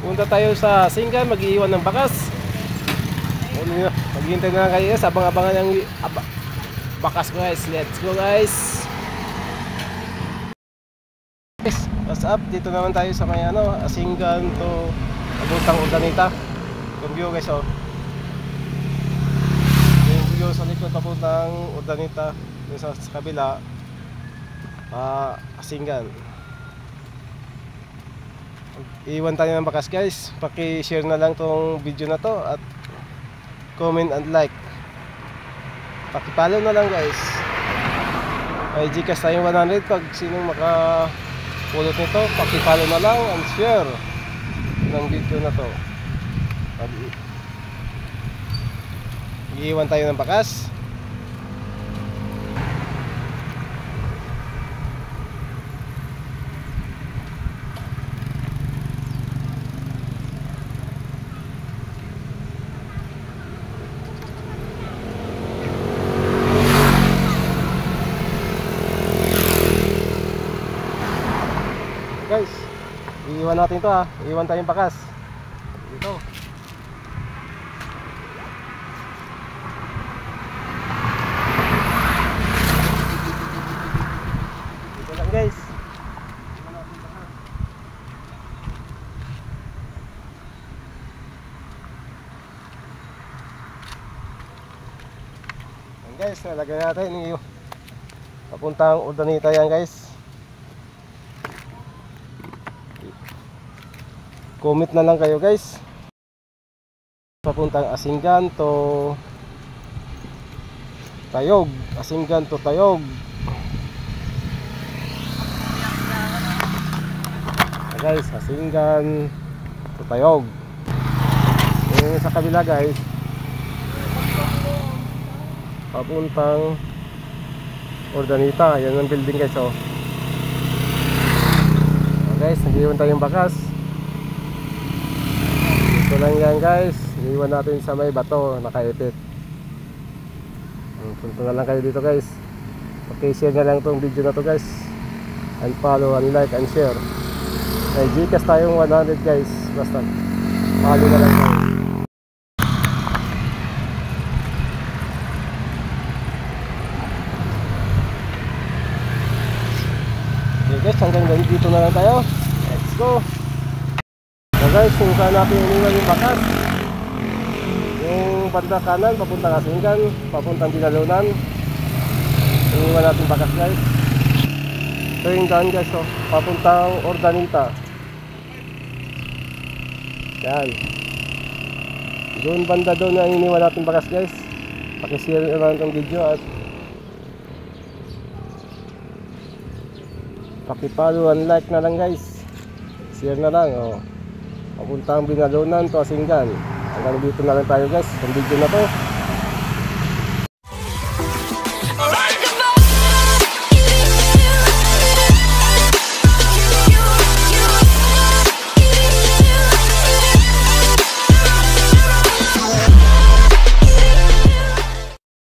Punta tayo sa Singgan, mag-iiwan ng bakas. Maghihintay na lang kayo guys, abang-abangan ng bakas ko guys. Let's go guys. What's up? Dito naman tayo sa may Singgan to Abutang Urdaneta. Yung view guys yung view sa likod papuntang Urdaneta. Yung sa kabila Singgan. Iwan tayo ng bakas guys. Paki-share na lang tong video na to at comment and like. Paki-follow na lang guys. May Gcash tayong 100 pag sinong makapulot nito. Paki-follow na lang and share ng video na to. Iiwan tayo ng bakas. Guys, iiwan natin to iiwan tayong bakas dito. Dito lang guys. Iiwan natin bakas. Yan guys, nalagay natin yung papuntang Urdaneta yan guys. Comment na lang kayo guys. Papuntang Singgan to Tayog. Singgan to Tayog. Guys, Singgan to Tayog. Yung sa kabila guys, papuntang Urdaneta. Yan ang building guys guys, nag-iwan tayong bakas. Ito lang yan guys, iiwan natin sa may bato nakaipit. Punta na lang kayo dito guys. Okay, share na lang tong video na to guys. And follow and like and share. May Gcash tayong 100 guys. Basta follow na lang guys. Okay guys, hanggang dito na lang tayo. Let's go. So guys, kung saan natin iniwan yung bakas, yung banda kanan papuntang Singgan, papuntang Dinalunan, iniwan natin bakas guys. So yung daan guys papuntang Urdaneta. Yan, doon banda doon na iniwan natin bakas guys. Pakishare naman itong video at pakipollow and like na lang guys. Share na lang papuntang Binalunan to Singgan. Hanggang dito na lang tayo guys, ang video na to.